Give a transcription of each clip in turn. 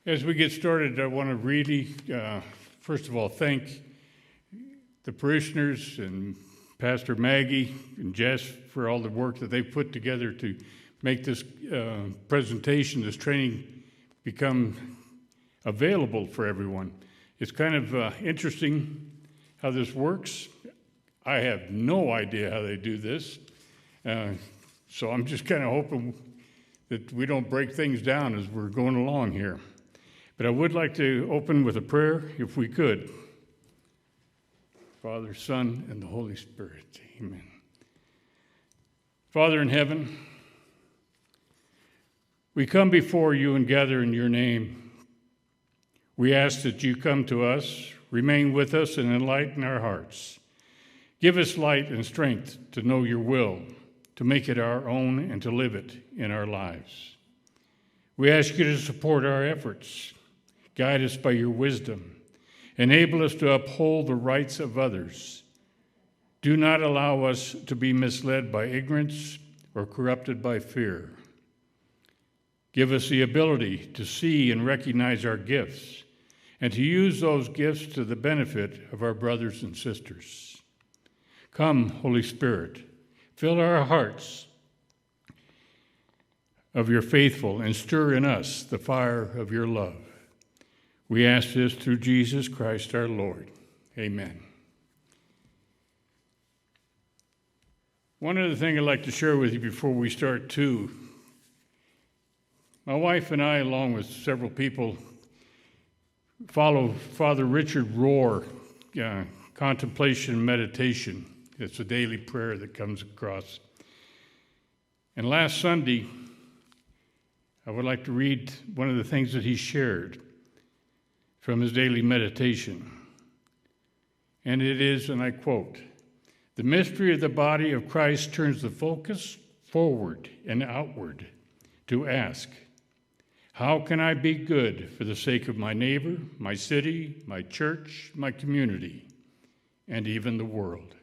As we get started, I want to really, first of all, thank the parishioners and Pastor Maggie and Jess for all the work that they've put together to make this presentation, this training, become available for everyone. It's kind of interesting how this works. I have no idea how they do this, so I'm just kind of hoping that we don't break things down as we're going along here. But I would like to open with a prayer, if we could. Father, Son, and the Holy Spirit. Amen. Father in heaven, we come before you and gather in your name. We ask that you come to us, remain with us, and enlighten our hearts. Give us light and strength to know your will, to make it our own, and to live it in our lives. We ask you to support our efforts. Guide us by your wisdom. Enable us to uphold the rights of others. Do not allow us to be misled by ignorance or corrupted by fear. Give us the ability to see and recognize our gifts and to use those gifts to the benefit of our brothers and sisters. Come, Holy Spirit, fill our hearts of your faithful and stir in us the fire of your love. We ask this through Jesus Christ our Lord. Amen. One other thing I'd like to share with you before we start too. My wife and I, along with several people, follow Father Richard Rohr, Contemplation and Meditation. It's a daily prayer that comes across. And last Sunday, I would like to read one of the things that he shared from his daily meditation. And it is, and I quote, "The mystery of the body of Christ turns the focus forward and outward to ask, how can I be good for the sake of my neighbor, my city, my church, my community, and even the world?"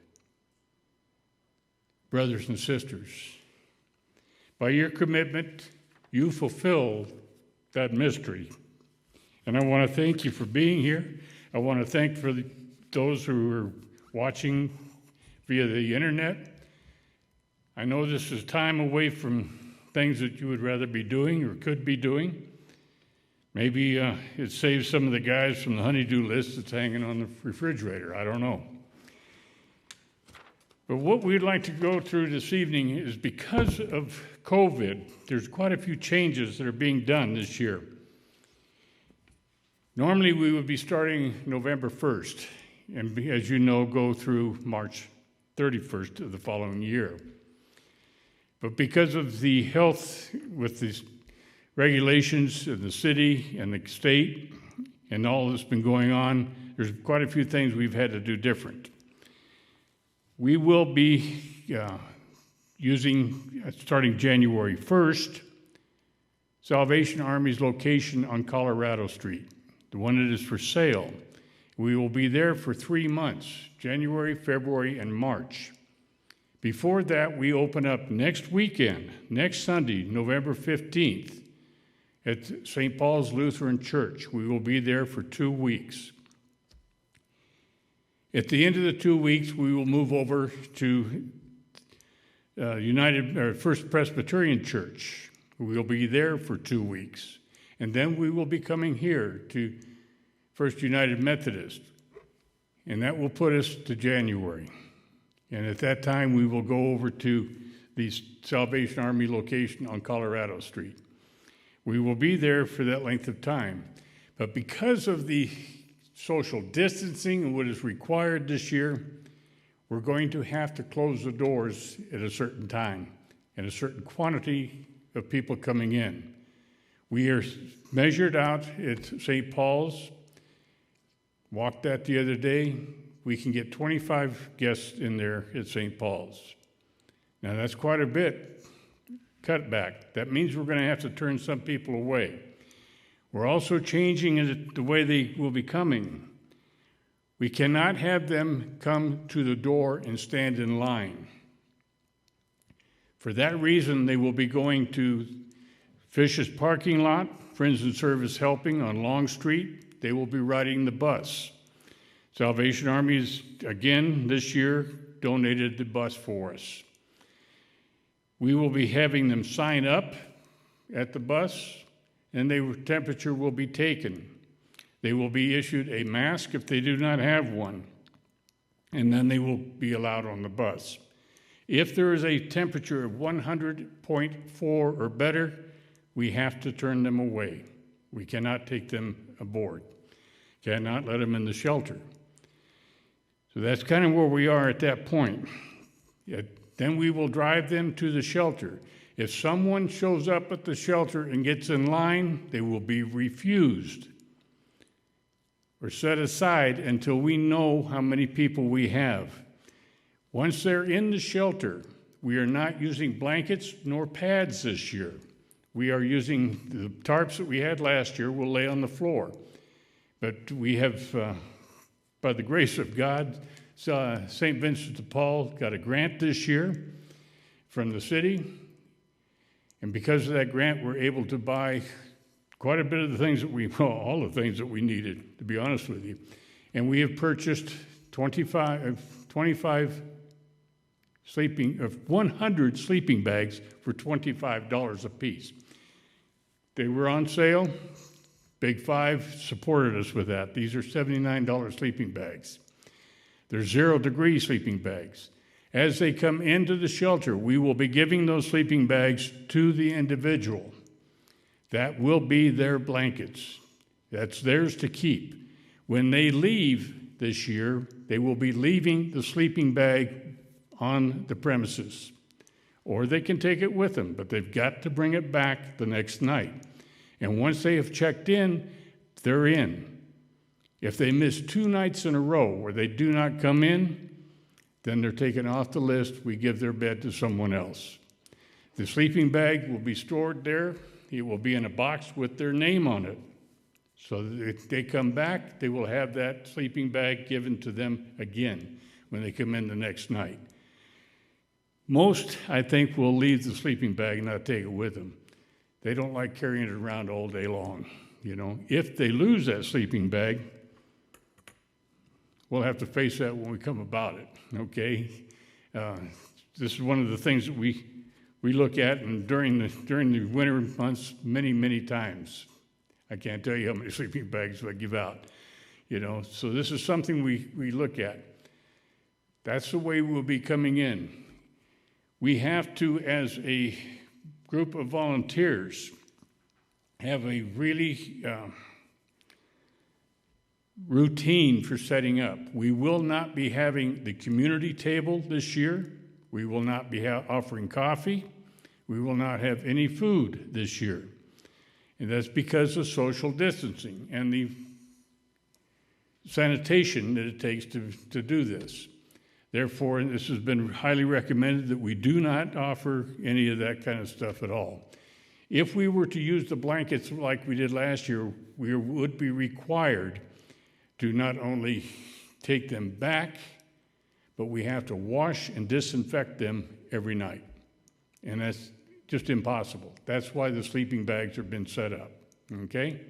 Brothers and sisters, by your commitment, you fulfill that mystery. And I want to thank you for being here. I want to thank for those who are watching via the internet. I know this is time away from things that you would rather be doing or could be doing. Maybe it saves some of the guys from the honey-do list that's hanging on the refrigerator. I don't know. But what we'd like to go through this evening is because of COVID, there's quite a few changes that are being done this year. Normally, we would be starting November 1st, and as you know, go through March 31st of the following year. But because of the health with these regulations in the city and the state and all that's been going on, there's quite a few things we've had to do different. We will be using, starting January 1st, Salvation Army's location on Colorado Street, the one that is for sale. We will be there for 3 months, January, February, and March. Before that, we open up next weekend, next Sunday, November 15th, at St. Paul's Lutheran Church. We will be there for 2 weeks. At the end of the 2 weeks, we will move over to First Presbyterian Church. We will be there for 2 weeks. And then we will be coming here to First United Methodist, and that will put us to January. And at that time, we will go over to the Salvation Army location on Colorado Street. We will be there for that length of time. But because of the social distancing and what is required this year, we're going to have to close the doors at a certain time and a certain quantity of people coming in. We are measured out at St. Paul's. Walked that the other day. We can get 25 guests in there at St. Paul's. Now that's quite a bit cut back. That means we're going to have to turn some people away. We're also changing the way they will be coming. We cannot have them come to the door and stand in line. For that reason, they will be going to Fish's parking lot Friends in Service Helping on Long Street, they will be riding the bus. Salvation Army is, again, this year, donated the bus for us. We will be having them sign up at the bus, and their temperature will be taken. They will be issued a mask if they do not have one, and then they will be allowed on the bus. If there is a temperature of 100.4 or better, we have to turn them away. We cannot take them aboard. Cannot let them in the shelter. So that's kind of where we are at that point. Then we will drive them to the shelter. If someone shows up at the shelter and gets in line, they will be refused or set aside until we know how many people we have. Once they're in the shelter, we are not using blankets nor pads this year. We are using the tarps that we had last year, we'll lay on the floor. But we have, by the grace of God, St. Vincent de Paul got a grant this year from the city. And because of that grant, we're able to buy quite a bit of the things that all the things that we needed, to be honest with you. And we have purchased 100 sleeping bags for $25 a piece. They were on sale. Big Five supported us with that. These are $79 sleeping bags. They're 0-degree sleeping bags. As they come into the shelter, we will be giving those sleeping bags to the individual. That will be their blankets. That's theirs to keep. When they leave this year, they will be leaving the sleeping bag on the premises. Or they can take it with them, but they've got to bring it back the next night. And once they have checked in, they're in. If they miss 2 nights in a row where they do not come in, then they're taken off the list. We give their bed to someone else. The sleeping bag will be stored there. It will be in a box with their name on it. So that if they come back, they will have that sleeping bag given to them again when they come in the next night. Most, I think, will leave the sleeping bag and not take it with them. They don't like carrying it around all day long, you know. If they lose that sleeping bag, we'll have to face that when we come about it, okay? This is one of the things that we look at, and during the winter months, many times. I can't tell you how many sleeping bags I give out, you know. So this is something we look at. That's the way we'll be coming in. We have to, as a group of volunteers, have a really routine for setting up. We will not be having the community table this year. We will not be offering coffee. We will not have any food this year. And that's because of social distancing and the sanitation that it takes to do this. Therefore, this has been highly recommended that we do not offer any of that kind of stuff at all. If we were to use the blankets like we did last year, we would be required to not only take them back, but we have to wash and disinfect them every night. And that's just impossible. That's why the sleeping bags have been set up, okay?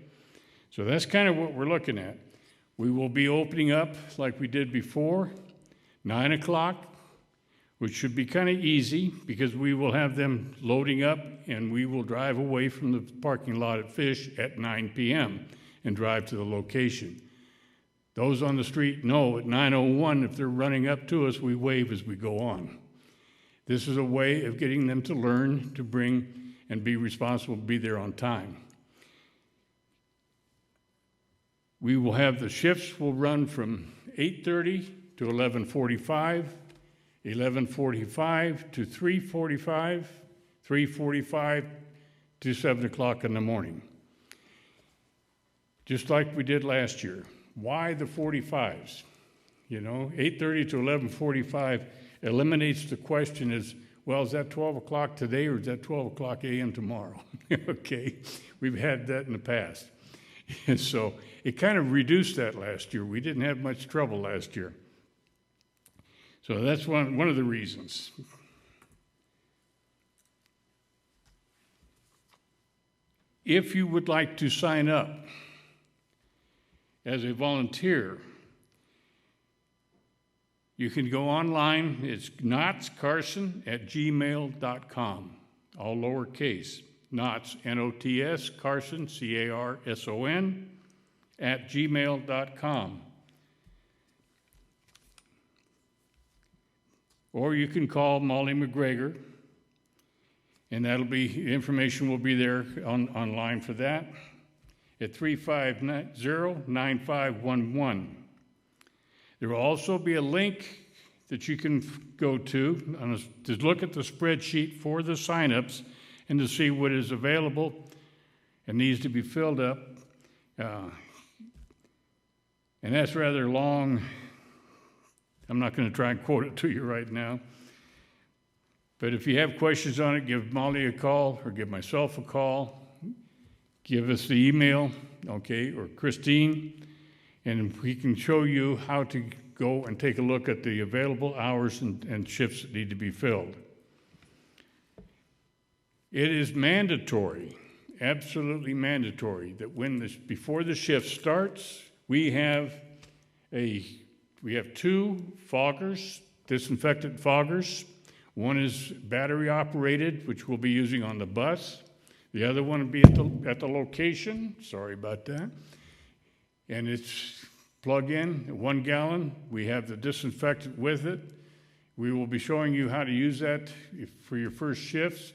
So that's kind of what we're looking at. We will be opening up like we did before, 9 o'clock, which should be kind of easy because we will have them loading up and we will drive away from the parking lot at Fish at 9 p.m. and drive to the location. Those on the street know at 9:01, if they're running up to us, we wave as we go on. This is a way of getting them to learn to bring and be responsible to be there on time. We will have the shifts will run from 8:30 to 11:45, 11:45 to 3:45, 3:45 to 7 o'clock in the morning. Just like we did last year. Why the 45s? You know, 8:30 to 11:45 eliminates the question is, well, is that 12 o'clock today or is that 12 o'clock a.m. tomorrow? Okay, we've had that in the past. And so it kind of reduced that last year. We didn't have much trouble last year. So that's one of the reasons. If you would like to sign up as a volunteer, you can go online. It's notscarson@gmail.com, all lowercase. Nots, N-O-T-S, Carson, C-A-R-S-O-N, @gmail.com. Or you can call Molly McGregor, and information will be there online for that at 350-9511. There will also be a link that you can go to look at the spreadsheet for the signups and to see what is available and needs to be filled up. And that's rather long. I'm not going to try and quote it to you right now. But if you have questions on it, give Molly a call or give myself a call. Give us the email, okay, or Christine, and we can show you how to go and take a look at the available hours and shifts that need to be filled. It is mandatory, absolutely mandatory, that before the shift starts, we have 2 foggers, disinfectant foggers. One is battery operated, which we'll be using on the bus. The other one will be at the location. Sorry about that. And it's plug in, 1 gallon. We have the disinfectant with it. We will be showing you how to use that for your first shifts.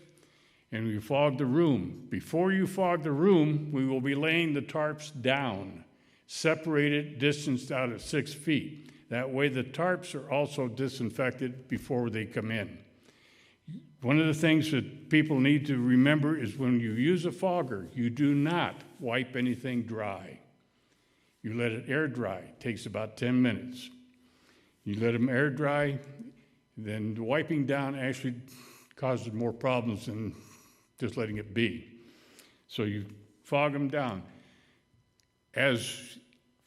And we fog the room. Before you fog the room, we will be laying the tarps down, separated, distanced out at 6 feet. That way the tarps are also disinfected before they come in. One of the things that people need to remember is when you use a fogger, you do not wipe anything dry. You let it air dry. It takes about 10 minutes. You let them air dry, then the wiping down actually causes more problems than just letting it be. So you fog them down. As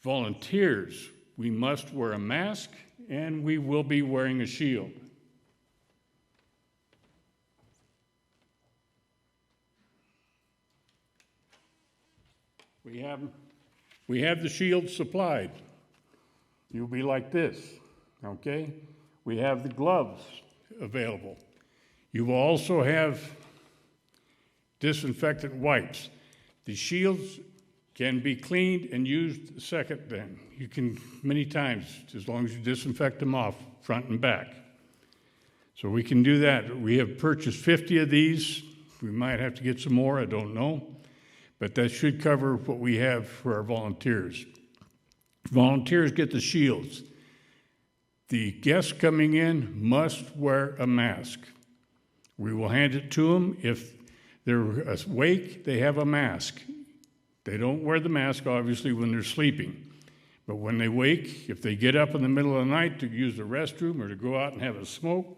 volunteers, we must wear a mask, and we will be wearing a shield. We have the shield supplied. You'll be like this, okay? We have the gloves available. You will also have disinfectant wipes. The shields can be cleaned and used a second then. You can many times, as long as you disinfect them off, front and back. So we can do that. We have purchased 50 of these. We might have to get some more, I don't know. But that should cover what we have for our volunteers. Volunteers get the shields. The guests coming in must wear a mask. We will hand it to them. If they're awake, they have a mask. They don't wear the mask, obviously, when they're sleeping. But when they wake, if they get up in the middle of the night to use the restroom or to go out and have a smoke,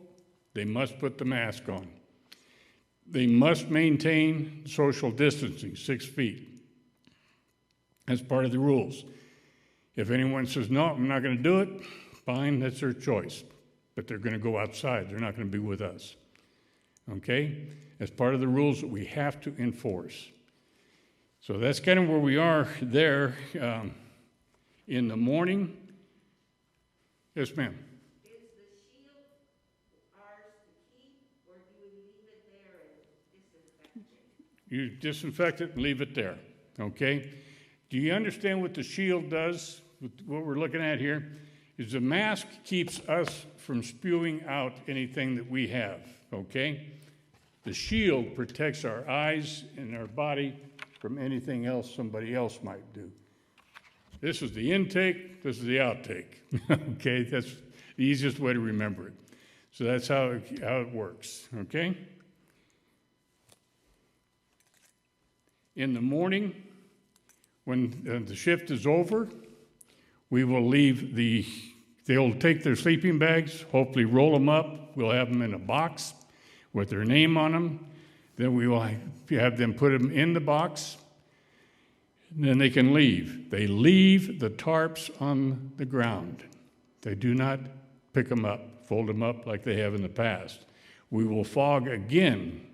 they must put the mask on. They must maintain social distancing, 6 feet. That's part of the rules. If anyone says, no, I'm not going to do it, fine, that's their choice. But they're going to go outside. They're not going to be with us. Okay? That's part of the rules that we have to enforce. So that's kind of where we are there in the morning. Yes, ma'am. Is the shield ours to keep, or do we leave it there and disinfect it? You disinfect it and leave it there, okay? Do you understand what the shield does? What we're looking at here is the mask keeps us from spewing out anything that we have, okay? The shield protects our eyes and our body from anything else somebody else might do. This is the intake, this is the outtake, okay? That's the easiest way to remember it. So that's how it works, okay? In the morning, when the shift is over, we will leave they'll take their sleeping bags, hopefully roll them up. We'll have them in a box with their name on them. Then we will have them put them in the box, and then they can leave. They leave the tarps on the ground. They do not pick them up, fold them up like they have in the past. We will fog again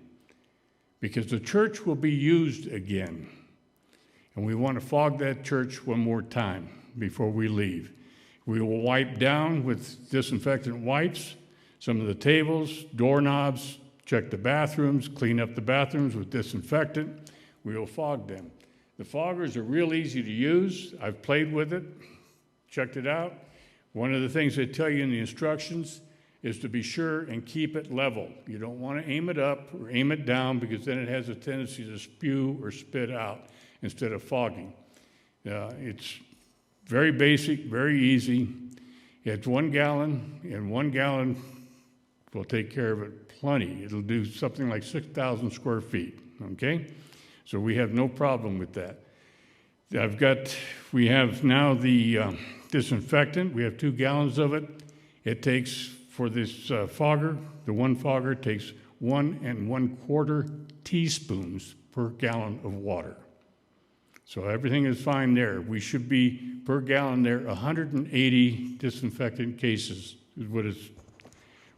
because the church will be used again. And we want to fog that church one more time before we leave. We will wipe down with disinfectant wipes some of the tables, doorknobs, check the bathrooms, clean up the bathrooms with disinfectant. We will fog them. The foggers are real easy to use. I've played with it, checked it out. One of the things they tell you in the instructions is to be sure and keep it level. You don't want to aim it up or aim it down because then it has a tendency to spew or spit out instead of fogging. It's very basic, very easy. It's 1 gallon, and 1 gallon will take care of it plenty. It'll do something like 6,000 square feet, okay? So we have no problem with that. We have now the disinfectant. We have 2 gallons of it. It takes, for this fogger, the one fogger takes 1 1/4 teaspoons per gallon of water. So everything is fine there. We should be, per gallon there, 180 disinfectant cases is what it's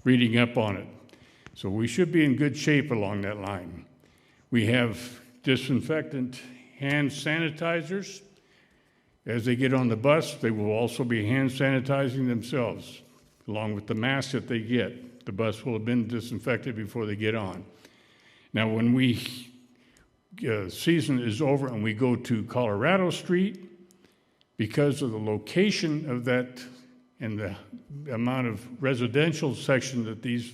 reading up on it. So we should be in good shape along that line. We have disinfectant hand sanitizers. As they get on the bus, they will also be hand sanitizing themselves, along with the mask that they get. The bus will have been disinfected before they get on. Now, when season is over and we go to Colorado Street, because of the location of that and the amount of residential section that these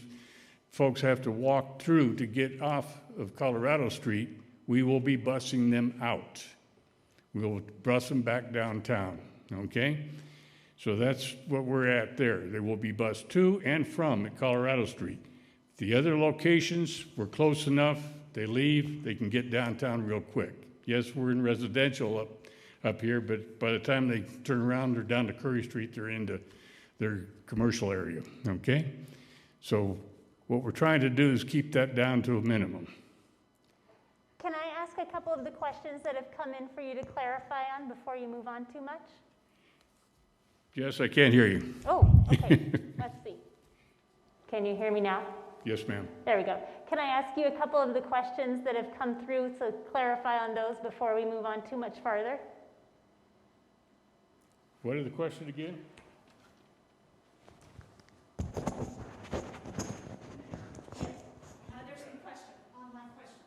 folks have to walk through to get off of Colorado Street, we will be busing them out. We'll bus them back downtown, okay? So that's what we're at there. They will be bused to and from at Colorado Street. The other locations, we're close enough. They leave, they can get downtown real quick. Yes, we're in residential up here, but by the time they turn around, they're down to Curry Street, they're into their commercial area, okay? So what we're trying to do is keep that down to a minimum. Can I ask a couple of the questions that have come in for you to clarify on before you move on too much? Yes, I can't hear you. Oh, okay. Let's see. Can you hear me now? Yes, ma'am. There we go. Can I ask you a couple of the questions that have come through to clarify on those before we move on too much farther? What are the questions again? There's some questions, online questions.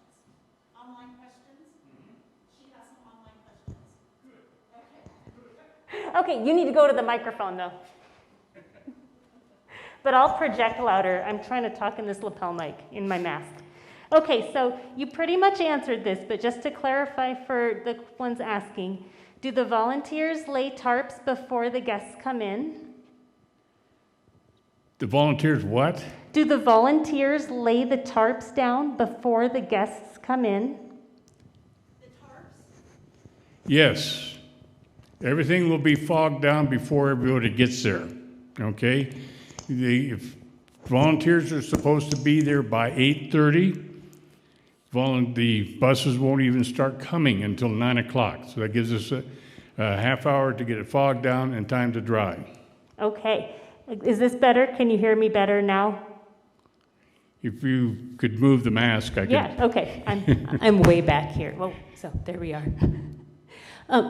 Online questions? She has some online questions. Good. Okay, you need to go to the microphone though. But I'll project louder. I'm trying to talk in this lapel mic in my mask. Okay, so you pretty much answered this, but just to clarify for the ones asking, do the volunteers lay tarps before the guests come in? The volunteers what? Do the volunteers lay the tarps down before the guests come in? The tarps? Yes. Everything will be fogged down before everybody gets there, okay? If volunteers are supposed to be there by 8:30, the buses won't even start coming until 9 o'clock. So that gives us a half hour to get it fogged down and time to dry. Okay. Is this better? Can you hear me better now? If you could move the mask, I could. Yeah, okay. I'm way back here. Well, so there we are.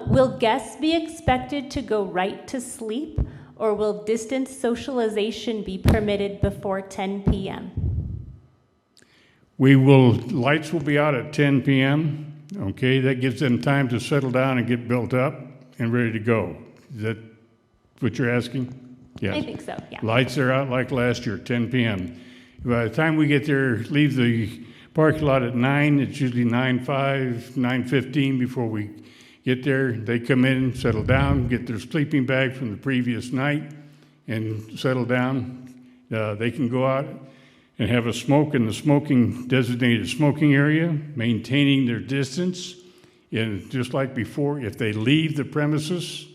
Will guests be expected to go right to sleep, or will distance socialization be permitted before 10 p.m.? Lights will be out at 10 p.m., okay? That gives them time to settle down and get built up and ready to go. Is that what you're asking? Yes. I think so, yeah. Lights are out like last year, 10 p.m. By the time we get there, leave the parking lot at 9, it's usually 9:05, 9:15 before we get there. They come in, settle down, get their sleeping bag from the previous night, and settle down. They can go out and have a smoke in the designated smoking area, maintaining their distance. And just like before, if they leave the premises,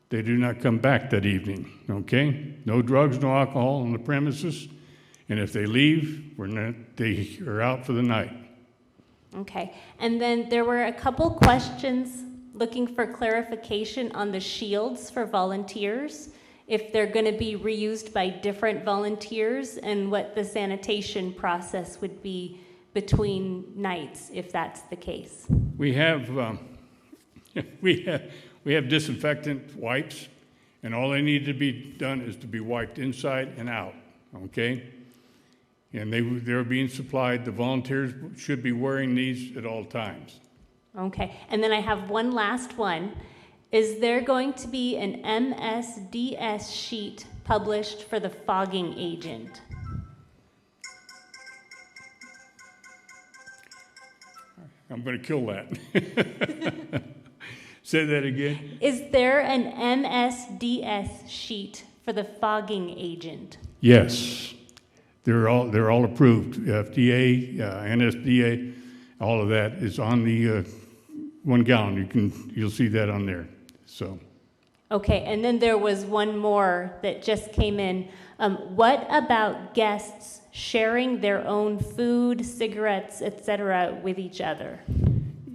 they do not come back that evening, okay? No drugs, no alcohol on the premises. And if they leave, they are out for the night. Okay. And then there were a couple questions looking for clarification on the shields for volunteers, if they're going to be reused by different volunteers, and what the sanitation process would be between nights, if that's the case? We have, we have disinfectant wipes, and all they need to be done is to be wiped inside and out, okay? And they're being supplied. The volunteers should be wearing these at all times. Okay, and then I have one last one. Is there going to be an MSDS sheet published for the fogging agent? I'm going to kill that. Say that again. Is there an MSDS sheet for the fogging agent? Yes, they're all approved. FDA, NSDA, all of that is on the 1 gallon. You'll see that on there. So. Okay, and then there was one more that just came in. What about guests sharing their own food, cigarettes, etc., with each other?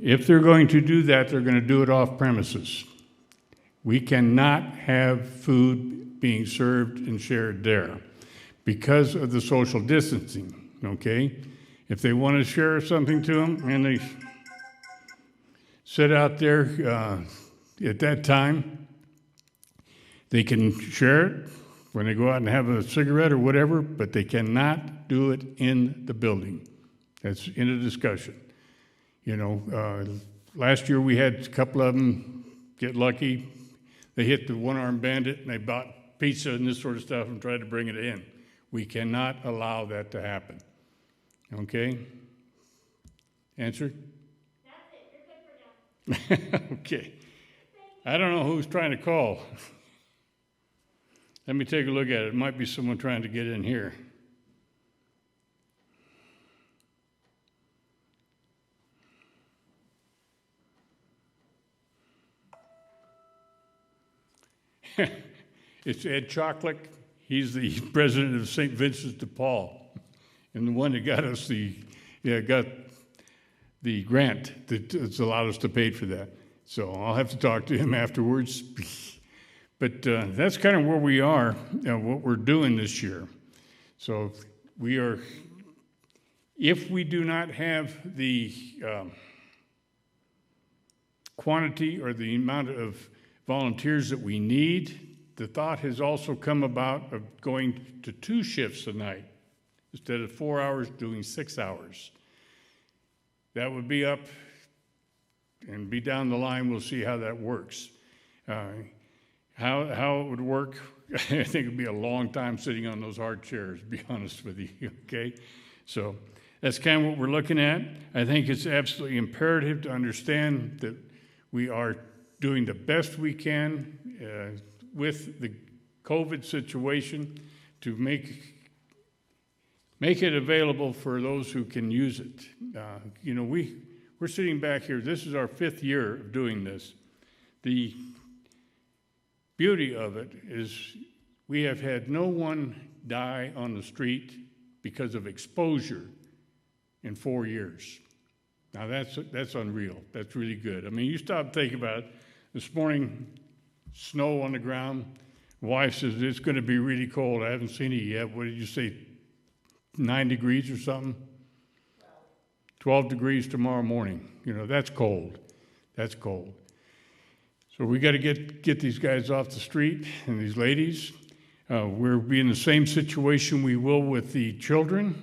If they're going to do that, they're going to do it off premises. We cannot have food being served and shared there because of the social distancing, okay? If they want to share something to them and they sit out there at that time, they can share it when they go out and have a cigarette or whatever, but they cannot do it in the building. That's in a discussion. You know, last year we had a couple of them get lucky. They hit the one-armed bandit and they bought pizza and this sort of stuff and tried to bring it in. We cannot allow that to happen. Okay? Answer? That's it. You're good for now. Okay. I don't know who's trying to call. Let me take a look at it. It might be someone trying to get in here. It's Ed Chocolate. He's the president of St. Vincent de Paul, and the one that got us got the grant that's allowed us to pay for that. So I'll have to talk to him afterwards. But that's kind of where we are, what we're doing this year. So we are, if we do not have the quantity or the amount of volunteers that we need, the thought has also come about of going to 2 shifts a night. Instead of 4 hours, doing 6 hours. That would be up and be down the line. We'll see how that works. How it would work, I think it would be a long time sitting on those hard chairs, to be honest with you, okay? So that's kind of what we're looking at. I think it's absolutely imperative to understand that we are doing the best we can with the COVID situation to make it available for those who can use it. You know, we're sitting back here. This is our 5th year of doing this. The beauty of it is we have had no one die on the street because of exposure in 4 years. Now that's unreal. That's really good. I mean, you stop and think about it. This morning, snow on the ground. Wife says it's going to be really cold. I haven't seen it yet. What did you say? 9 degrees or something? 12 degrees tomorrow morning. You know, that's cold. That's cold. So we got to get these guys off the street and these ladies. We'll be in the same situation we will with the children.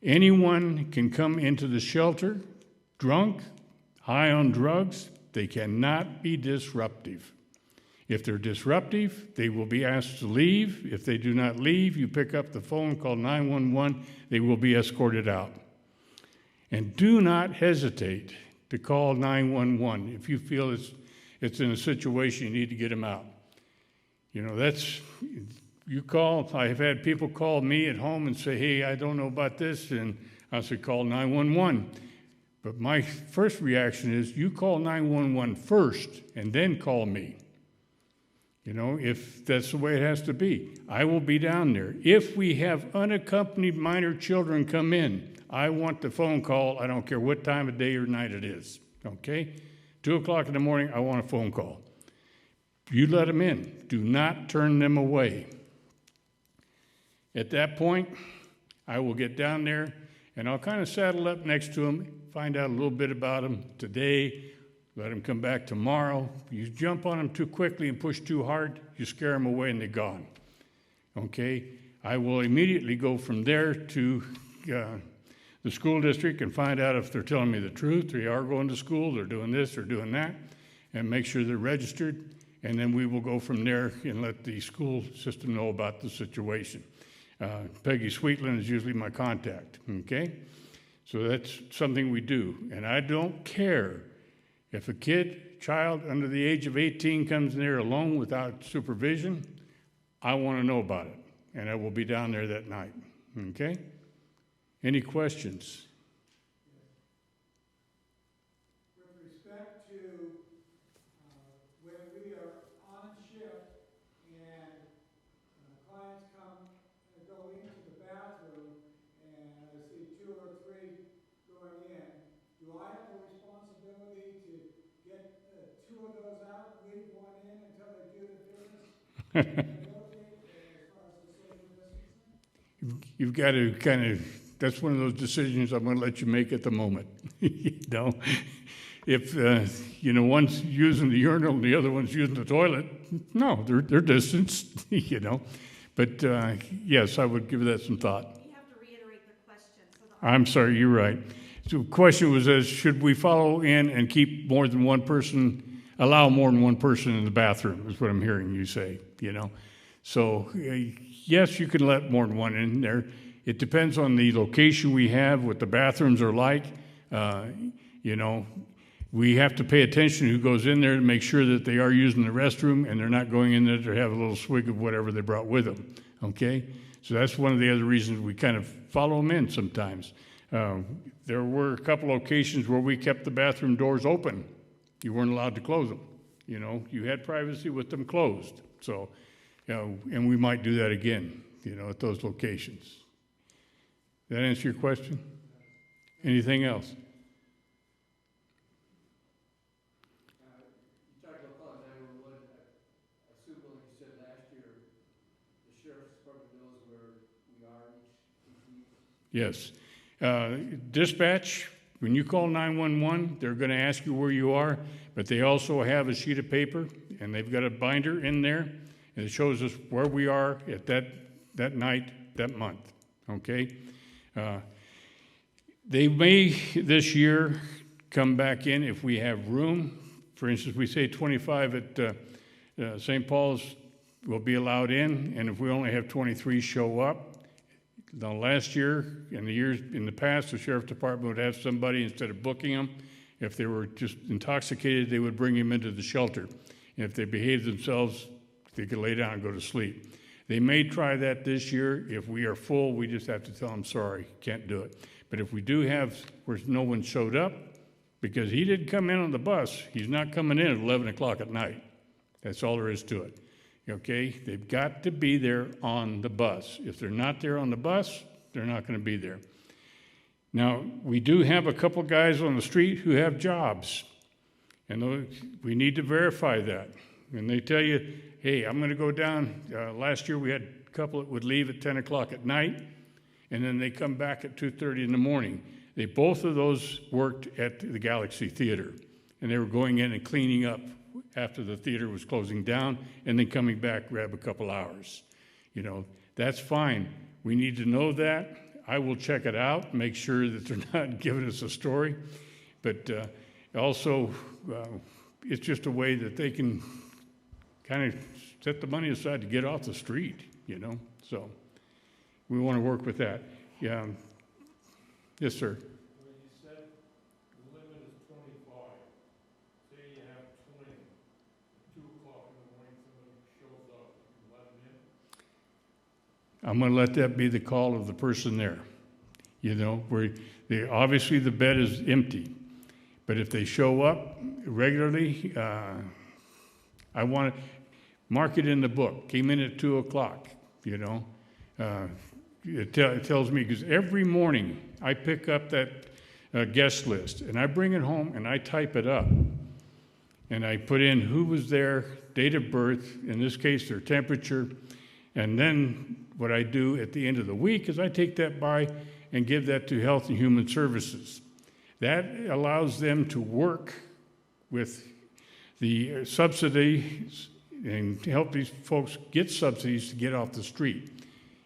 Anyone can come into the shelter drunk, high on drugs. They cannot be disruptive. If they're disruptive, they will be asked to leave. If they do not leave, you pick up the phone, call 911. They will be escorted out. And do not hesitate to call 911 if you feel it's in a situation you need to get them out. You know, you call. I have had people call me at home and say, hey, I don't know about this, and I say, call 911. But my first reaction is, you call 911 first and then call me. You know, if that's the way it has to be. I will be down there. If we have unaccompanied minor children come in, I want the phone call. I don't care what time of day or night it is, okay? 2 o'clock in the morning, I want a phone call. You let them in. Do not turn them away. At that point, I will get down there And I'll kind of saddle up next to them, find out a little bit about them today, let them come back tomorrow. You jump on them too quickly and push too hard, you scare them away and they're gone. Okay? I will immediately go from there to the school district and find out if they're telling me the truth, they are going to school, they're doing this, they're doing that, and make sure they're registered. And then we will go from there and let the school system know about the situation. Peggy Sweetland is usually my contact, okay? So that's something we do. And I don't care if a child under the age of 18 comes in there alone without supervision, I want to know about it. And I will be down there that night, okay? Any questions? With respect to when we are on shift and clients come and go into the bathroom and I see 2 or 3 going in, do I have a responsibility to get 2 of those out and leave 1 in until they do the business? And rotate as far as the social distancing? You've got to kind of, that's one of those decisions I'm going to let you make at the moment. You know, if one's using the urinal and the other one's using the toilet, no, they're distanced. You know, but yes, I would give that some thought. You have to reiterate the question. So I'm sorry, you're right. So the question was, should we follow in and keep more than one person, allow more than one person in the bathroom? Is what I'm hearing you say. You know, so yes, you can let more than one in there. It depends on the location we have, what the bathrooms are like. We have to pay attention to who goes in there to make sure that they are using the restroom and they're not going in there to have a little swig of whatever they brought with them, okay? So that's one of the other reasons we kind of follow them in sometimes. There were a couple locations where we kept the bathroom doors open. You weren't allowed to close them. You know, you had privacy with them closed. So, and we might do that again, at those locations. Did that answer your question? Anything else? You talked about calling 911. I assume, like you said last year, the sheriff's department knows where we are each week. Yes. Dispatch, when you call 911, they're going to ask you where you are, but they also have a sheet of paper, and they've got a binder in there, and it shows us where we are at that night, that month, okay? They may this year come back in if we have room. For instance, we say 25 at St. Paul's will be allowed in, and if we only have 23 show up, now last year and the years in the past, the sheriff's department would have somebody, instead of booking them, if they were just intoxicated, they would bring them into the shelter. And if they behaved themselves, they could lay down and go to sleep. They may try that this year. If we are full, we just have to tell them, sorry, can't do it. But if we do have where no one showed up, because he didn't come in on the bus, he's not coming in at 11 o'clock at night. That's all there is to it. Okay? They've got to be there on the bus. If they're not there on the bus, they're not going to be there. Now, we do have a couple guys on the street who have jobs, and we need to verify that. And they tell you, hey, I'm going to go down. Last year we had a couple that would leave at 10 o'clock at night, and then they come back at 2:30 in the morning. Both of those worked at the Galaxy Theater, and they were going in and cleaning up after the theater was closing down, and then coming back, grab a couple hours. That's fine. We need to know that. I will check it out, make sure that they're not giving us a story. But also, it's just a way that they can kind of set the money aside to get off the street, So we want to work with that. Yeah. Yes, sir. When you said the limit is 25, say you have 20, at 2 o'clock in the morning, somebody shows up, you let them in? I'm going to let that be the call of the person there. Where obviously the bed is empty. But if they show up regularly, I want to mark it in the book. Came in at 2 o'clock, It tells me, because every morning I pick up that guest list, and I bring it home and I type it up. And I put in who was there, date of birth, in this case their temperature, and then what I do at the end of the week is I take that by and give that to Health and Human Services. That allows them to work with the subsidies and help these folks get subsidies to get off the street.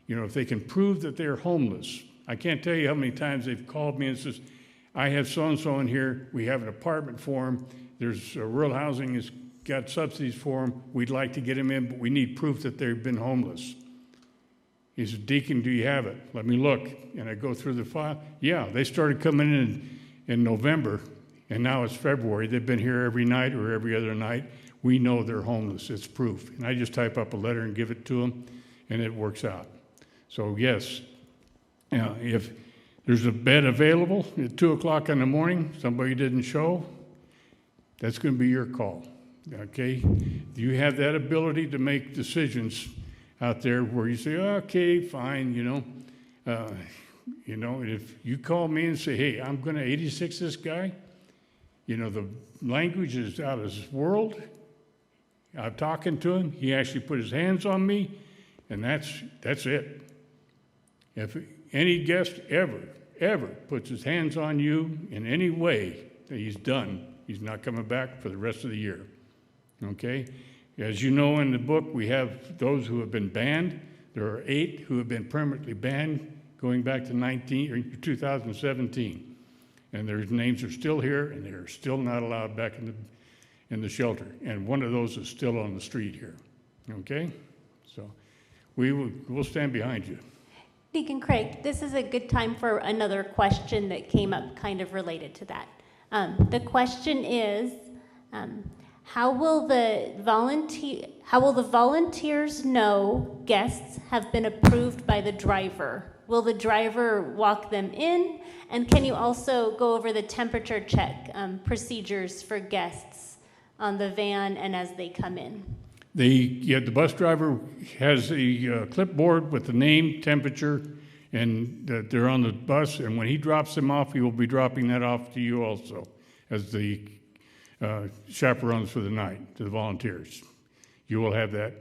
You know, if they can prove that they're homeless. I can't tell you how many times they've called me and says, I have so-and-so in here, we have an apartment for him, there's rural housing has got subsidies for him, we'd like to get him in, but we need proof that they've been homeless. He said, Deacon, do you have it? Let me look. And I go through the file. Yeah, they started coming in November, and now it's February. They've been here every night or every other night. We know they're homeless. It's proof. And I just type up a letter and give it to them, and it works out. So, yes, if there's a bed available at 2 o'clock in the morning, somebody didn't show, that's going to be your call, okay? You have that ability to make decisions out there where you say, okay, fine, if you call me and say, hey, I'm going to 86 this guy, the language is out of this world. I'm talking to him. He actually put his hands on me, and that's it. If any guest ever puts his hands on you in any way that he's done, he's not coming back for the rest of the year, okay? As you know, in the book, we have those who have been banned. There are 8 who have been permanently banned going back to 2017. And their names are still here, and they're still not allowed back in the shelter. And one of those is still on the street here, okay? So we'll stand behind you. Deacon Craig, this is a good time for another question that came up kind of related to that. The question is, how will the volunteers know guests have been approved by the driver? Will the driver walk them in? And can you also go over the temperature check procedures for guests on the van and as they come in? The bus driver has a clipboard with the name, temperature, and that they're on the bus. And when he drops them off, he will be dropping that off to you also as the chaperones for the night, to the volunteers. You will have that.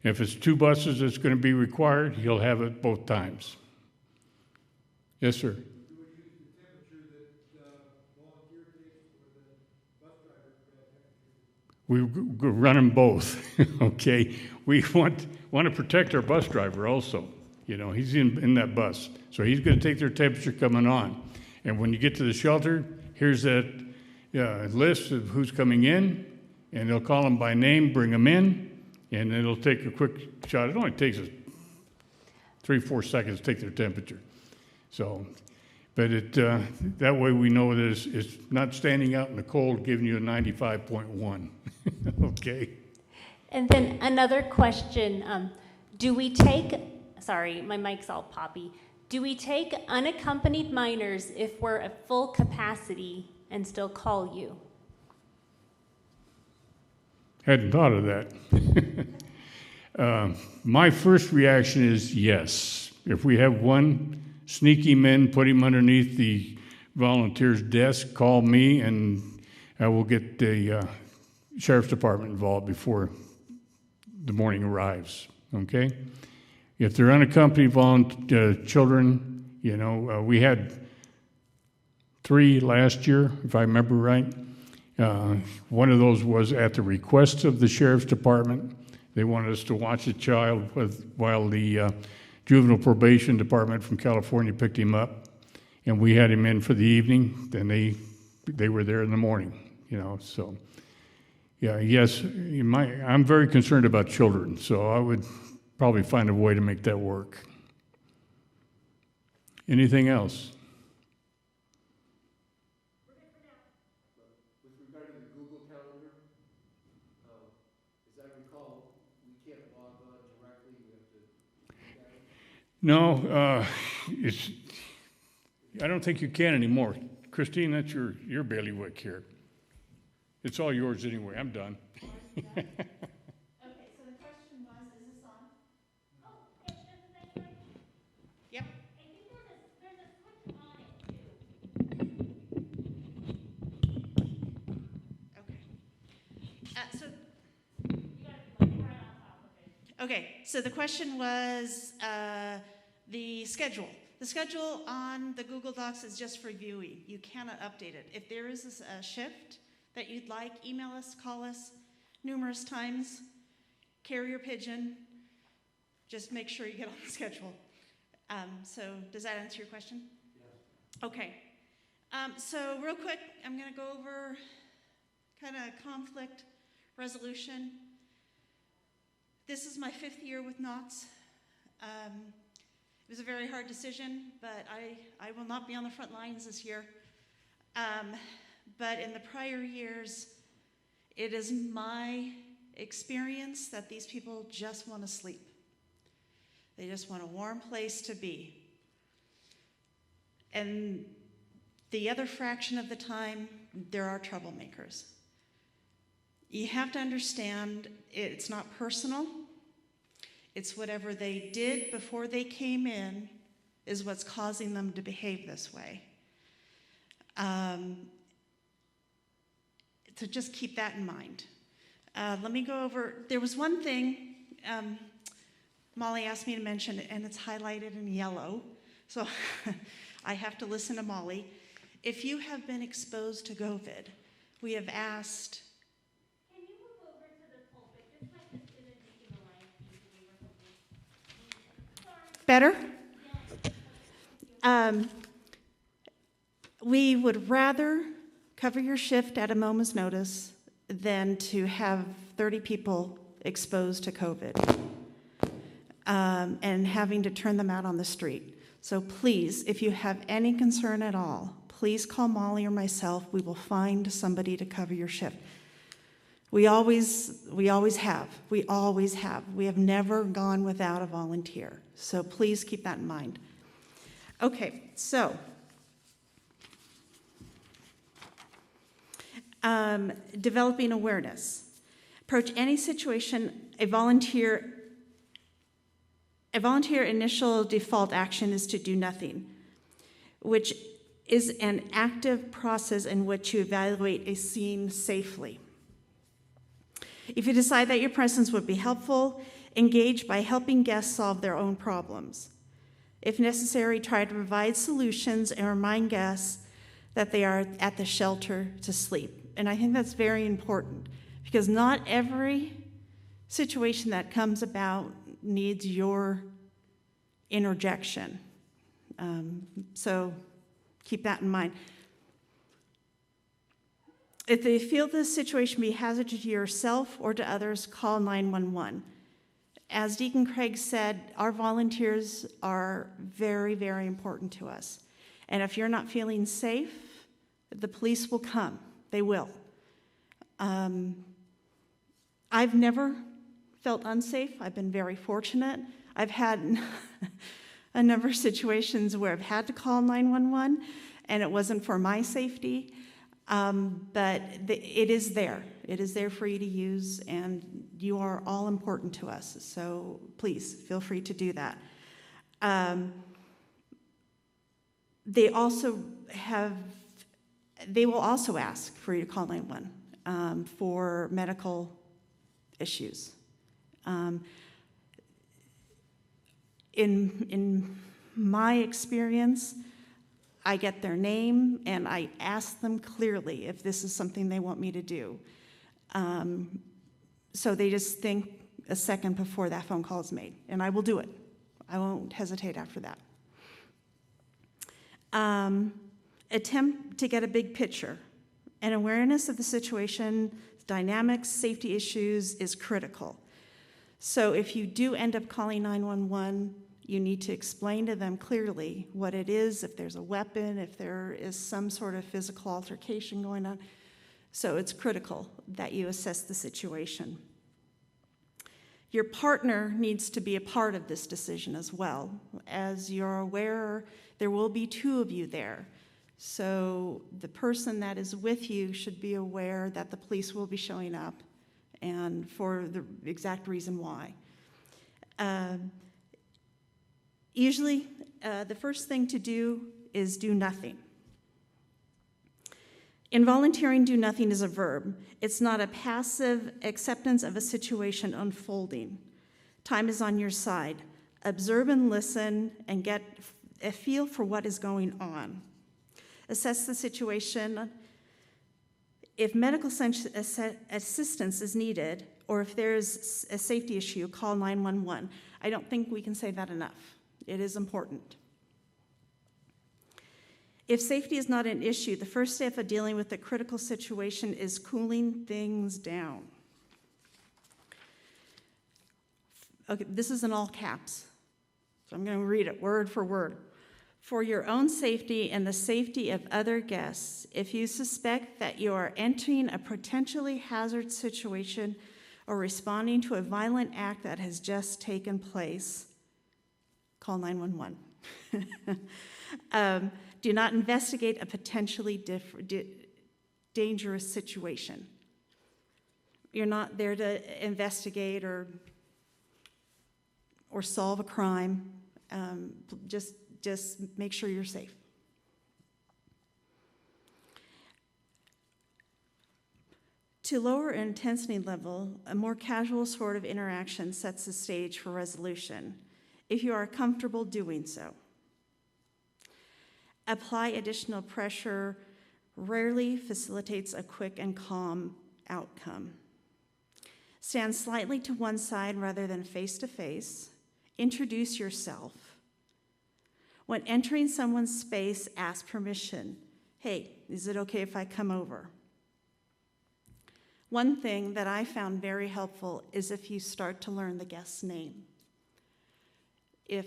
If it's 2 buses that's going to be required, he'll have it both times. Yes, sir. Do we use the temperature that volunteer takes or the bus driver temperature? We run them both, okay? We want to protect our bus driver also. He's in that bus. So he's going to take their temperature coming on. And when you get to the shelter, here's that list of who's coming in, and they'll call them by name, bring them in, and it'll take a quick shot. It only takes us 3-4 seconds to take their temperature. So, but that way we know that it's not standing out in the cold giving you a 95.1. Okay. And then another question, do we take, sorry, my mic's all poppy. Do we take unaccompanied minors if we're at full capacity and still call you? Hadn't thought of that. My first reaction is yes. If we have one, sneak him in, put him underneath the volunteer's desk, call me, and I will get the sheriff's department involved before the morning arrives, okay? If they're unaccompanied children, we had 3 last year, if I remember right. One of those was at the request of the sheriff's department. They wanted us to watch the child while the juvenile probation department from California picked him up, and we had him in for the evening. Then they were there in the morning, So, yeah, yes, I'm very concerned about children, so I would probably find a way to make that work. Anything else? With regard to the Google Calendar, as I recall, we can't log on directly. We have to. No, I don't think you can anymore. Christine, that's your bailiwick here. It's all yours anyway. I'm done. Okay, so the question was, is this on? Oh, that's right. Yep. I think there's a switch on it too. Okay. So, You gotta look right on top of it. okay, so the question was the schedule. The schedule on the Google Docs is just for viewing. You cannot update it. If there is a shift that you'd like, email us, call us numerous times, carrier pigeon, just make sure you get on the schedule. So does that answer your question? Yes. Okay. So real quick, I'm going to go over kind of conflict resolution. This is my 5th year with NOTS. It was a very hard decision, but I will not be on the front lines this year. But in the prior years, it is my experience that these people just want to sleep. They just want a warm place to be. And the other fraction of the time, there are troublemakers. You have to understand it's not personal. It's whatever they did before they came in is what's causing them to behave this way. So just keep that in mind. Let me go over, there was one thing Molly asked me to mention, and it's highlighted in yellow, so I have to listen to Molly. If you have been exposed to COVID, we have asked. Can you move over to the pulpit? This mic isn't making the line easily or something. Better? We would rather cover your shift at a moment's notice than to have 30 people exposed to COVID and having to turn them out on the street. So please, if you have any concern at all, please call Molly or myself. We will find somebody to cover your shift. We always have. We have never gone without a volunteer. So please keep that in mind. Okay, so developing awareness. Approach any situation, a volunteer initial default action is to do nothing, which is an active process in which you evaluate a scene safely. If you decide that your presence would be helpful, engage by helping guests solve their own problems. If necessary, try to provide solutions and remind guests that they are at the shelter to sleep. And I think that's very important because not every situation that comes about needs your interjection. So keep that in mind. If they feel this situation be hazardous to yourself or to others, call 911. As Deacon Craig said, our volunteers are very, very important to us. And if you're not feeling safe, the police will come. They will. I've never felt unsafe. I've been very fortunate. I've had a number of situations where I've had to call 911, and it wasn't for my safety. But it is there. It is there for you to use, and you are all important to us. So please feel free to do that. They will also ask for you to call 911 for medical issues. In my experience, I get their name and I ask them clearly if this is something they want me to do. So they just think a second before that phone call is made, and I will do it. I won't hesitate after that. Attempt to get a big picture. An awareness of the situation, dynamics, safety issues is critical. So if you do end up calling 911, you need to explain to them clearly what it is, if there's a weapon, if there is some sort of physical altercation going on. So it's critical that you assess the situation. Your partner needs to be a part of this decision as well. As you're aware, there will be 2 of you there. So the person that is with you should be aware that the police will be showing up and for the exact reason why. Usually, the first thing to do is do nothing. In volunteering, do nothing is a verb. It's not a passive acceptance of a situation unfolding. Time is on your side. Observe and listen and get a feel for what is going on. Assess the situation. If medical assistance is needed, or if there's a safety issue, call 911. I don't think we can say that enough. It is important. If safety is not an issue, the first step of dealing with a critical situation is cooling things down. Okay, this is in all caps, so I'm going to read it word for word. For your own safety and the safety of other guests, if you suspect that you are entering a potentially hazardous situation or responding to a violent act that has just taken place, call 911. Do not investigate a potentially dangerous situation. You're not there to investigate or solve a crime. Just make sure you're safe. To lower an intensity level, a more casual sort of interaction sets the stage for resolution, if you are comfortable doing so. Apply additional pressure rarely facilitates a quick and calm outcome. Stand slightly to one side rather than face to face. Introduce yourself. When entering someone's space, ask permission. Hey, is it okay if I come over? One thing that I found very helpful is if you start to learn the guest's name. If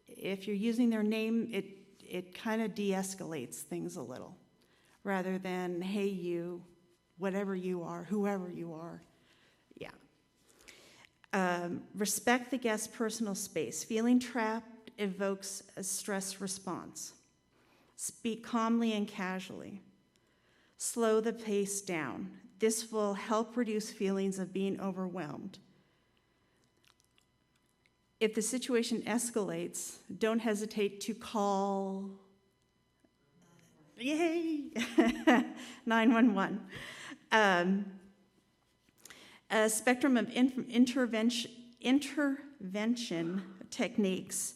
you're using their name, it kind of de-escalates things a little, rather than, hey, you, whatever you are, whoever you are. Yeah. Respect the guest's personal space. Feeling trapped evokes a stress response. Speak calmly and casually. Slow the pace down. This will help reduce feelings of being overwhelmed. If the situation escalates, don't hesitate to call, 911. A spectrum of intervention techniques.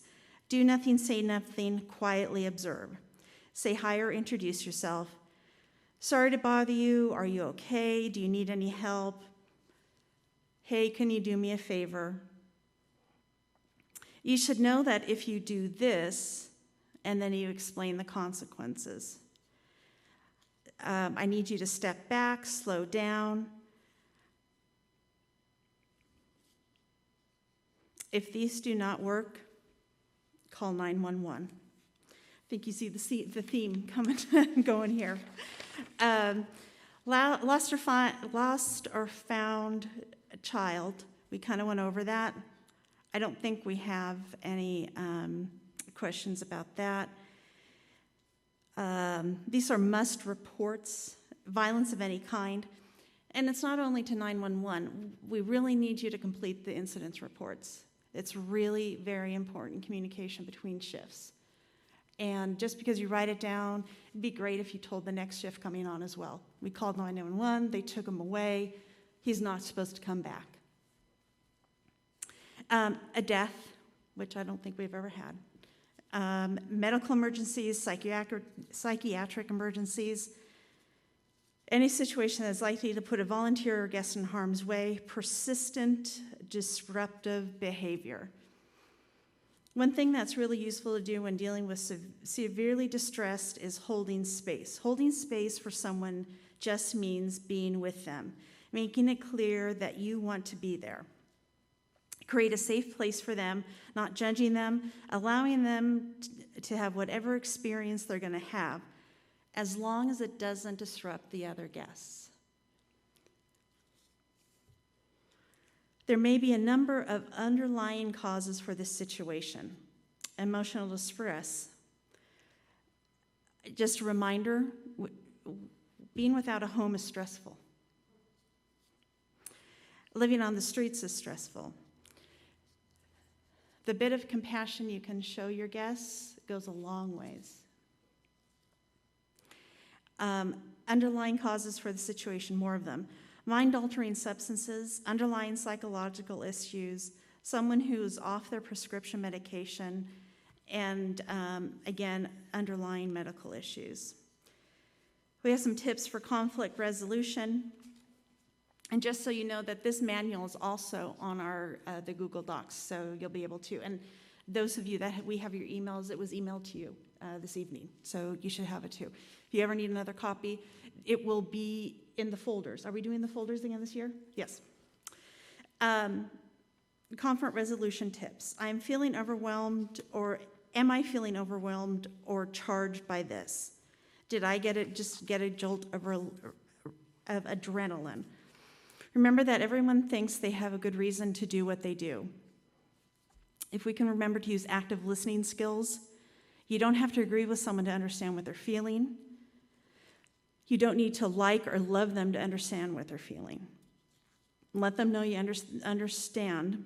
Do nothing, say nothing, quietly observe. Say hi or introduce yourself. Sorry to bother you. Are you okay? Do you need any help? Hey, can you do me a favor? You should know that if you do this, and then you explain the consequences. I need you to step back, slow down. If these do not work, call 911. I think you see the theme coming going here. Lost or found a child. We kind of went over that. I don't think we have any questions about that. These are must reports, violence of any kind. And it's not only to 911. We really need you to complete the incidents reports. It's really very important communication between shifts. And just because you write it down, it'd be great if you told the next shift coming on as well. We called 911, they took him away. He's not supposed to come back. A death, which I don't think we've ever had. Medical emergencies, psychiatric emergencies. Any situation that is likely to put a volunteer or guest in harm's way. Persistent, disruptive behavior. One thing that's really useful to do when dealing with severely distressed is holding space. Holding space for someone just means being with them, making it clear that you want to be there. Create a safe place for them, not judging them, allowing them to have whatever experience they're going to have, as long as it doesn't disrupt the other guests. There may be a number of underlying causes for this situation. Emotional distress. Just a reminder, being without a home is stressful. Living on the streets is stressful. The bit of compassion you can show your guests goes a long ways. Underlying causes for the situation, more of them. Mind-altering substances, underlying psychological issues, someone who's off their prescription medication, and again, underlying medical issues. We have some tips for conflict resolution. And just so you know that this manual is also on our the Google Docs, so you'll be able to. And those of you that we have your emails, it was emailed to you this evening, so you should have it too. If you ever need another copy, it will be in the folders. Are we doing the folders again this year? Yes. Conflict resolution tips. I'm feeling overwhelmed, or am I feeling overwhelmed or charged by this? Did I get a jolt of adrenaline? Remember that everyone thinks they have a good reason to do what they do. If we can remember to use active listening skills, you don't have to agree with someone to understand what they're feeling. You don't need to like or love them to understand what they're feeling. Let them know you understand.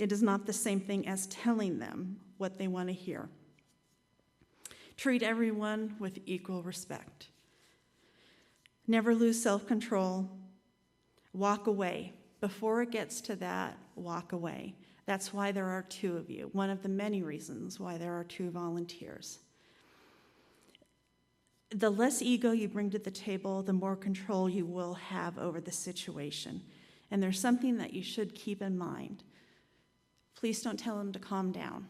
It is not the same thing as telling them what they want to hear. Treat everyone with equal respect. Never lose self-control. Walk away. Before it gets to that, walk away. That's why there are two of you, one of the many reasons why there are two volunteers. The less ego you bring to the table, the more control you will have over the situation. And there's something that you should keep in mind. Please don't tell them to calm down.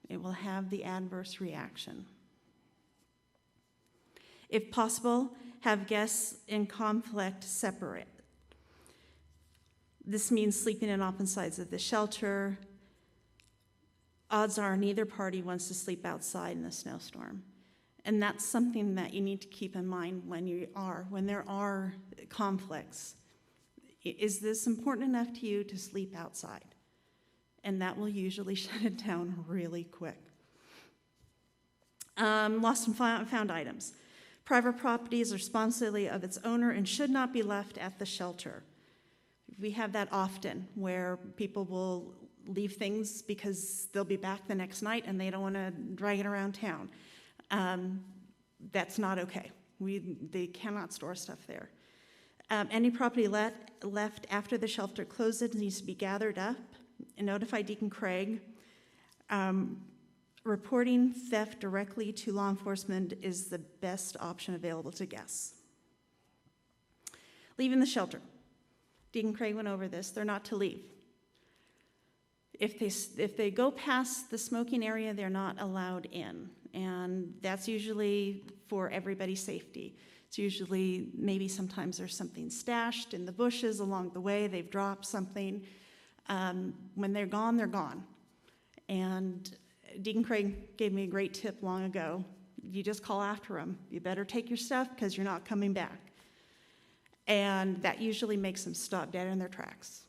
It will have the adverse reaction. If possible, have guests in conflict separate. This means sleeping on opposite sides of the shelter. Odds are neither party wants to sleep outside in a snowstorm. And that's something that you need to keep in mind when there are conflicts. Is this important enough to you to sleep outside? And that will usually shut it down really quick. Lost and found items. Private property is the responsibility of its owner and should not be left at the shelter. We have that often, where people will leave things because they'll be back the next night and they don't want to drag it around town. That's not okay. They cannot store stuff there. Any property left after the shelter closes needs to be gathered up and notify Deacon Craig. Reporting theft directly to law enforcement is the best option available to guests. Leaving the shelter. Deacon Craig went over this. They're not to leave. If they go past the smoking area, they're not allowed in. And that's usually for everybody's safety. It's usually, maybe sometimes there's something stashed in the bushes along the way. They've dropped something. When they're gone, they're gone. And Deacon Craig gave me a great tip long ago. You just call after them. You better take your stuff because you're not coming back. And that usually makes them stop dead in their tracks.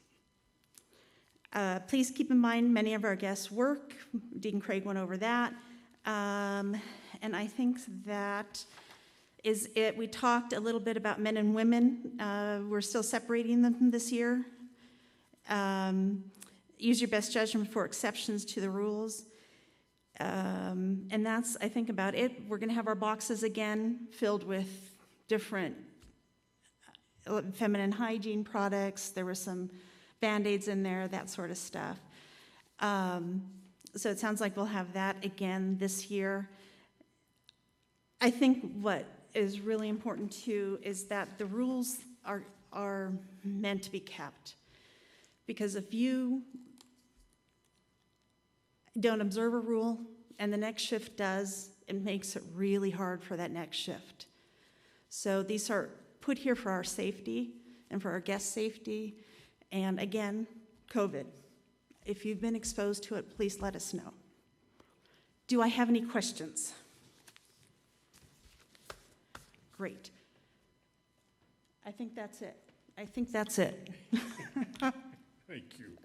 Please keep in mind many of our guests work. Deacon Craig went over that. And I think that is it. We talked a little bit about men and women. We're still separating them this year. Use your best judgment for exceptions to the rules. And that's, I think, about it. We're going to have our boxes again filled with different feminine hygiene products. There were some Band-Aids in there, that sort of stuff. So it sounds like we'll have that again this year. I think what is really important too is that the rules are meant to be kept. Because if you don't observe a rule and the next shift does, it makes it really hard for that next shift. So these are put here for our safety and for our guest safety. And again, COVID. If you've been exposed to it, please let us know. Do I have any questions? Great. I think that's it. Thank you.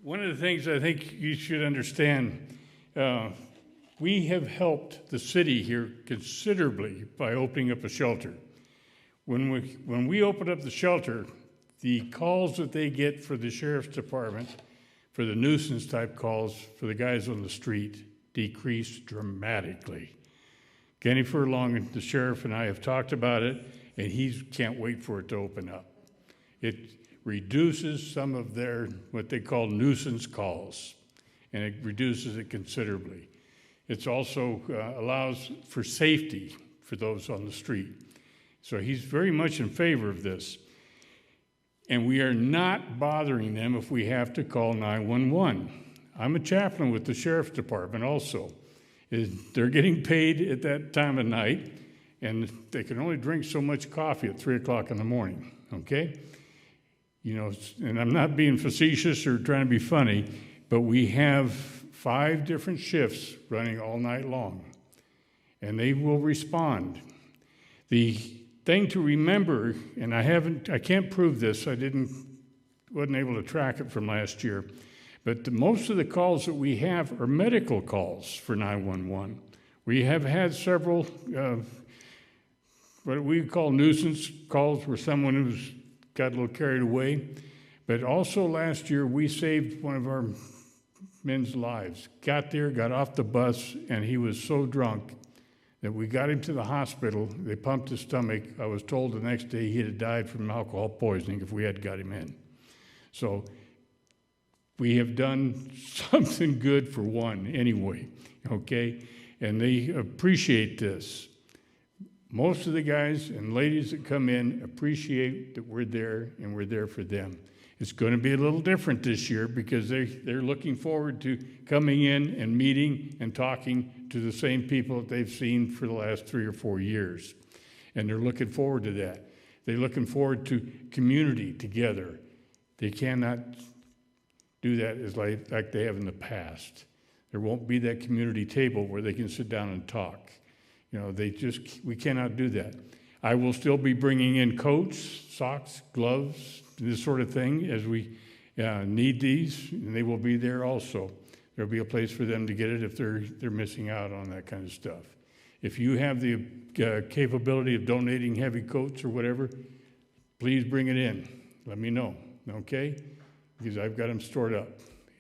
One of the things I think you should understand, we have helped the city here considerably by opening up a shelter. When we open up the shelter, the calls that they get for the sheriff's department, for the nuisance type calls for the guys on the street, decreased dramatically. Kenny Furlong, the sheriff, and I have talked about it, and he can't wait for it to open up. It reduces some of their, what they call nuisance calls. and it reduces it considerably. It's also allows for safety for those on the street. So he's very much in favor of this. And we are not bothering them if we have to call 911. I'm a chaplain with the sheriff's department also. They're getting paid at that time of night, and they can only drink so much coffee at 3 o'clock in the morning, okay? You know, and I'm not being facetious or trying to be funny, but we have 5 different shifts running all night long, and they will respond. The thing to remember, and I can't prove this, wasn't able to track it from last year, but most of the calls that we have are medical calls for 911. We have had several what we call nuisance calls where someone who's got a little carried away. But also last year, we saved one of our men's lives. Got there, got off the bus, and he was so drunk that we got him to the hospital. They pumped his stomach. I was told the next day he'd have died from alcohol poisoning if we had got him in. So we have done something good for one anyway, okay? And they appreciate this. Most of the guys and ladies that come in appreciate that we're there and we're there for them. It's going to be a little different this year because they're looking forward to coming in and meeting and talking to the same people that they've seen for the last 3 or 4 years. And they're looking forward to that. They're looking forward to community together. They cannot do that as like they have in the past. There won't be that community table where they can sit down and talk. You know, we cannot do that. I will still be bringing in coats, socks, gloves, this sort of thing as we need these, and they will be there also. There'll be a place for them to get it if they're missing out on that kind of stuff. If you have the capability of donating heavy coats or whatever, please bring it in. Let me know, okay? Because I've got them stored up.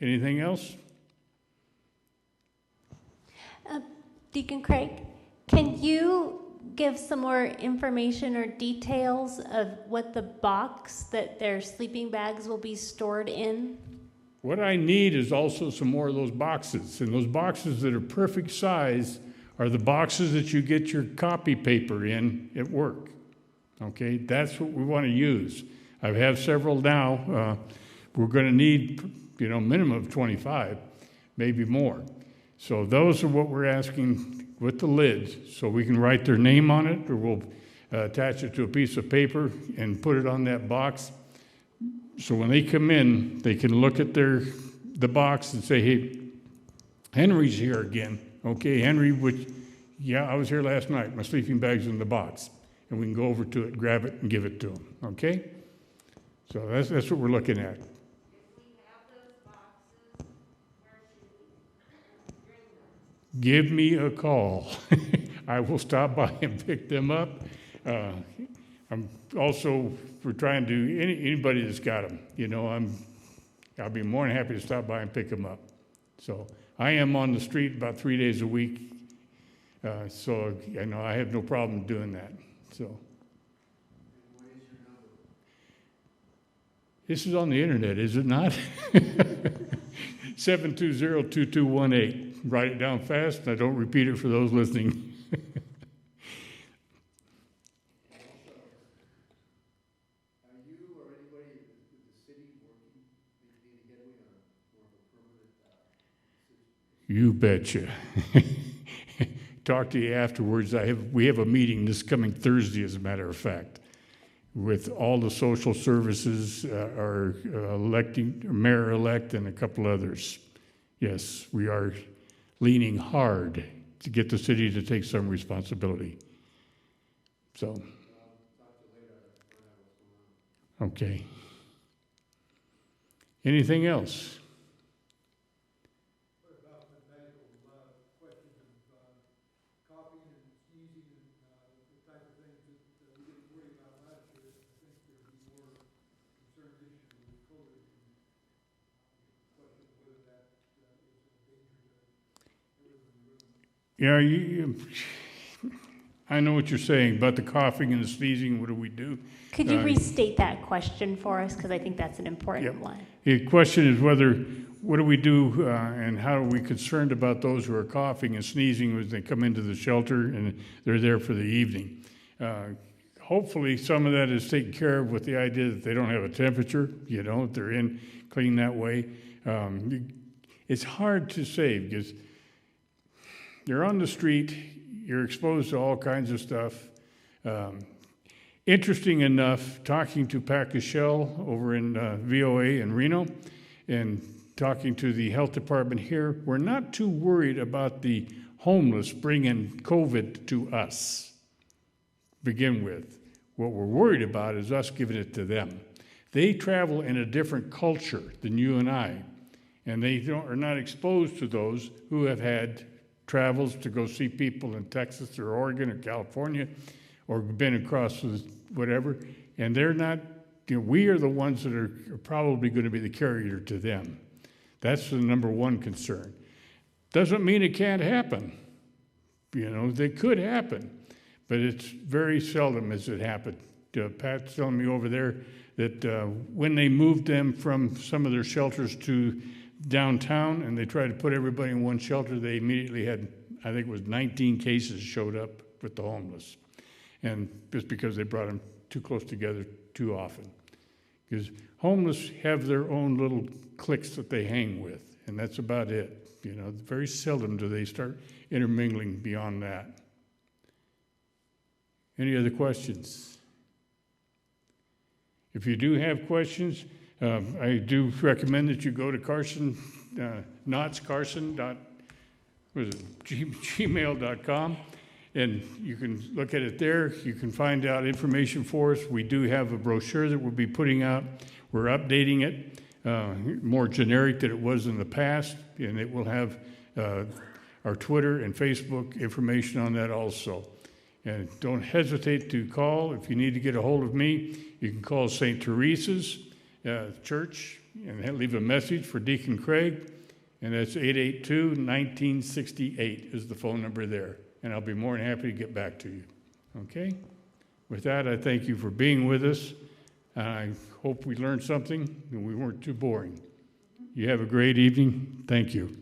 Anything else? Deacon Craig, can you give some more information or details of what the box that their sleeping bags will be stored in? What I need is also some more of those boxes. And those boxes that are perfect size are the boxes that you get your copy paper in at work. Okay, that's what we want to use. I have several now. We're going to need, minimum of 25, maybe more. So those are what we're asking with the lids, so we can write their name on it, or we'll attach it to a piece of paper and put it on that box. So when they come in, they can look at the box and say, hey, Henry's here again. Okay, Henry, I was here last night. My sleeping bag's in the box. And we can go over to it, grab it, and give it to them. Okay? So that's what we're looking at. If we have those boxes, where should we bring them? Give me a call. I will stop by and pick them up. I'm also, we're trying to, anybody that's got them, I'll be more than happy to stop by and pick them up. So I am on the street about 3 days a week, so I have no problem doing that. So What is your number? this is on the internet, is it not? 720-2218. Write it down fast, and I don't repeat it for those listening. Are you or anybody with the city working together on more of a permanent You betcha. Talk to you afterwards. We have a meeting this coming Thursday, as a matter of fact, with all the social services, our mayor-elect, and a couple others. Yes, we are leaning hard to get the city to take some responsibility. So, okay. Anything else? What about the medical questions of coughing and sneezing and the type of things that we didn't worry about last year? I think there'd be more concerned issue with COVID and question of whether that is a danger to everyone in the room. Yeah, I know what you're saying about the coughing and the sneezing. What do we do? Could you restate that question for us? Because I think that's an important Yep. one. The question is what do we do and how are we concerned about those who are coughing and sneezing as they come into the shelter and they're there for the evening? Hopefully some of that is taken care of with the idea that they don't have a temperature, if they're in clean that way. It's hard to say because you're on the street, you're exposed to all kinds of stuff. Interesting enough, talking to Pat Cashel over in VOA in Reno and talking to the health department here, we're not too worried about the homeless bringing COVID to us, to begin with. What we're worried about is us giving it to them. They travel in a different culture than you and I, and they are not exposed to those who have had travels to go see people in Texas or Oregon or California or been across whatever, and they're not, we are the ones that are probably going to be the carrier to them. That's the number one concern. Doesn't mean it can't happen. They could happen, but it's very seldom as it happened. Pat's telling me over there that when they moved them from some of their shelters to downtown and they tried to put everybody in one shelter, they immediately had, I think it was 19 cases showed up with the homeless. And just because they brought them too close together too often. Because homeless have their own little cliques that they hang with, and that's about it. Very seldom do they start intermingling beyond that. Any other questions? If you do have questions, I do recommend that you go to Carson, notscarson, gmail.com, and you can look at it there. You can find out information for us. We do have a brochure that we'll be putting out. We're updating it, more generic than it was in the past, and it will have our Twitter and Facebook information on that also. And don't hesitate to call. If you need to get a hold of me, you can call St. Teresa's Church and leave a message for Deacon Craig, and that's 882-1968 is the phone number there. And I'll be more than happy to get back to you. Okay? With that, I thank you for being with us. I hope we learned something and we weren't too boring. You have a great evening. Thank you.